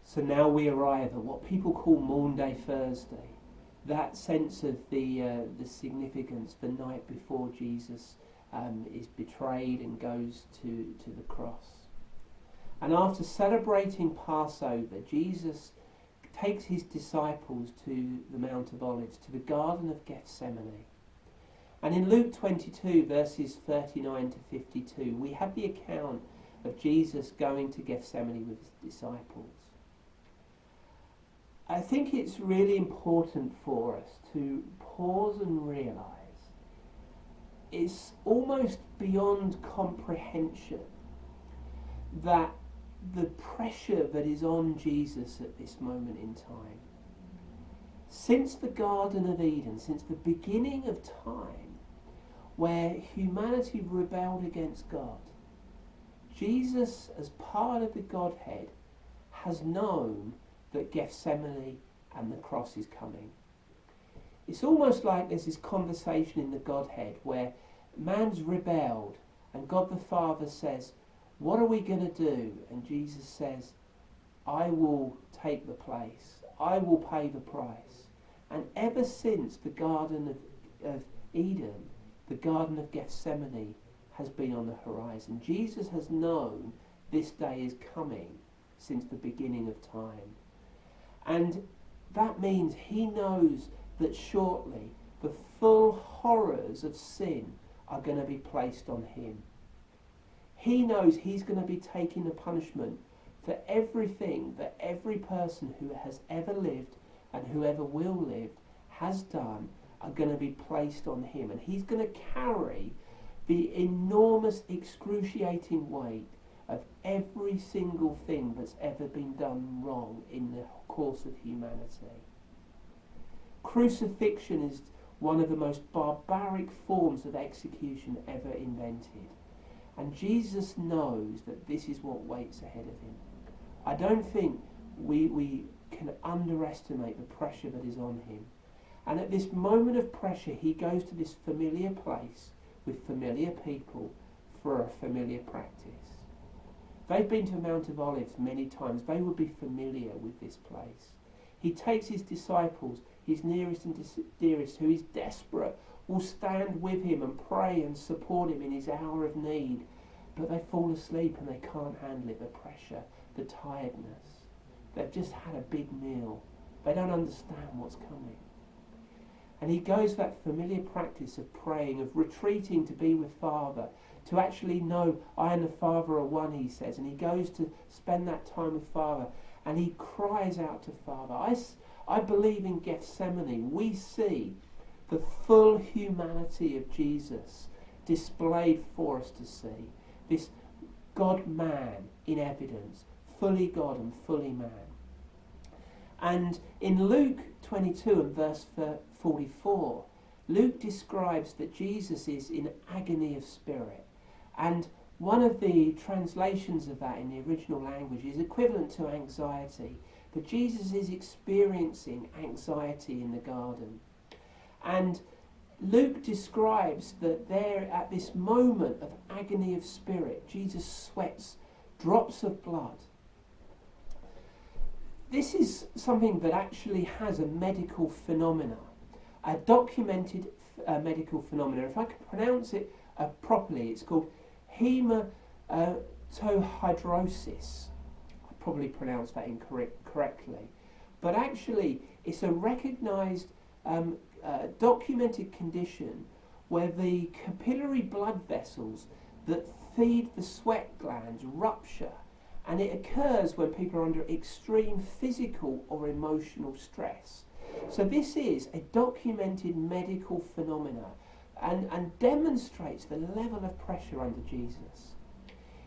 So now we arrive at what people call Maunday Thursday, that sense of the significance the night before Jesus is betrayed and goes to the cross. And after celebrating Passover, Jesus takes his disciples to the Mount of Olives, to the Garden of Gethsemane. And in Luke 22, verses 39 to 52, we have the account of Jesus going to Gethsemane with his disciples. I think it's really important for us to pause and realise it's almost beyond comprehension that the pressure that is on Jesus at this moment in time. Since the Garden of Eden, since the beginning of time, where humanity rebelled against God, Jesus, as part of the Godhead, has known that Gethsemane and the cross is coming. It's almost like there's this conversation in the Godhead where man's rebelled and God the Father says, what are we going to do? And Jesus says, I will take the place. I will pay the price. And ever since the Garden of Eden, the Garden of Gethsemane has been on the horizon. Jesus has known this day is coming since the beginning of time. And that means he knows that shortly the full horrors of sin are going to be placed on him. He knows he's going to be taking the punishment for everything that every person who has ever lived and whoever will live has done are going to be placed on him. And he's going to carry the enormous, excruciating weight of every single thing that's ever been done wrong in the course of humanity. Crucifixion is one of the most barbaric forms of execution ever invented. And Jesus knows that this is what waits ahead of him. I don't think we can underestimate the pressure that is on him. And at this moment of pressure, he goes to this familiar place with familiar people for a familiar practice. They've been to the Mount of Olives many times. They would be familiar with this place. He takes his disciples, his nearest and dearest, who is desperate, will stand with him and pray and support him in his hour of need. But they fall asleep and they can't handle it, the pressure, the tiredness. They've just had a big meal. They don't understand what's coming. And he goes that familiar practice of praying, of retreating to be with Father, to actually know I and the Father are one, he says. And he goes to spend that time with Father and he cries out to Father. I believe in Gethsemane we see the full humanity of Jesus displayed for us to see. This God-man in evidence, fully God and fully man. And in Luke 22 and verse 44, Luke describes that Jesus is in agony of spirit. And one of the translations of that in the original language is equivalent to anxiety. That Jesus is experiencing anxiety in the garden. And Luke describes that there, at this moment of agony of spirit, Jesus sweats drops of blood. This is something that actually has a medical phenomena, a documented medical phenomena. If I can pronounce it properly, it's called Hemotohydrosis. I probably pronounced that incorrectly. But actually, it's a recognised, documented condition where the capillary blood vessels that feed the sweat glands rupture. And it occurs when people are under extreme physical or emotional stress. So this is a documented medical phenomena and demonstrates the level of pressure under Jesus.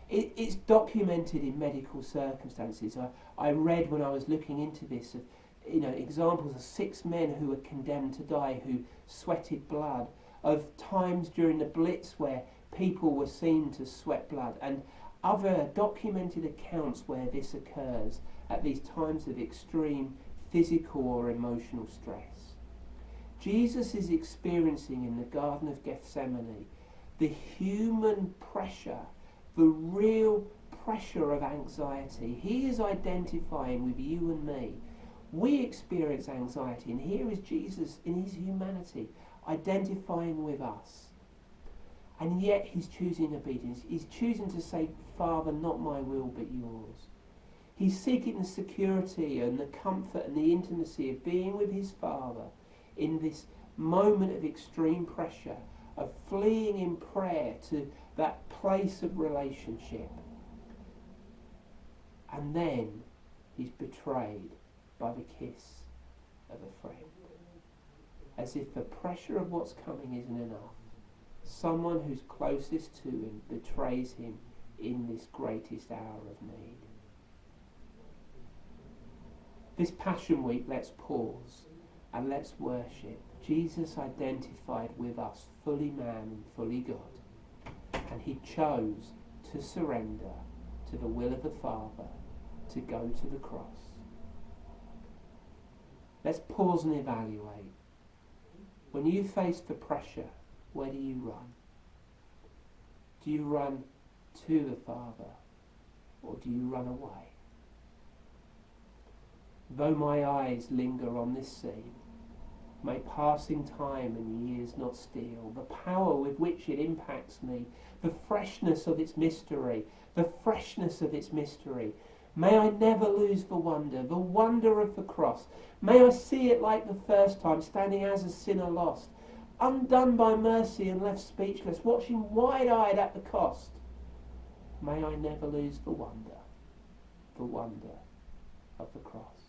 It's documented in medical circumstances. I read when I was looking into this, examples of 6 men who were condemned to die who sweated blood, of times during the Blitz where people were seen to sweat blood, and other documented accounts where this occurs at these times of extreme physical or emotional stress. Jesus is experiencing in the Garden of Gethsemane the human pressure, the real pressure of anxiety. He is identifying with you and me. We experience anxiety, and here is Jesus in his humanity identifying with us. And yet he's choosing obedience. He's choosing to say, Father, not my will but yours. He's seeking the security and the comfort and the intimacy of being with his Father in this moment of extreme pressure, of fleeing in prayer to that place of relationship. And then he's betrayed by the kiss of a friend. As if the pressure of what's coming isn't enough, someone who's closest to him betrays him in this greatest hour of need. This Passion Week, let's pause and let's worship. Jesus identified with us, fully man and fully God, and he chose to surrender to the will of the Father, to go to the cross. Let's pause and evaluate. When you face the pressure, where do you run? Do you run to the Father, or do you run away? Though my eyes linger on this scene, may passing time and years not steal the power with which it impacts me, the freshness of its mystery, May I never lose the wonder of the cross. May I see it like the first time, standing as a sinner lost, undone by mercy and left speechless, watching wide-eyed at the cost. May I never lose the wonder of the cross.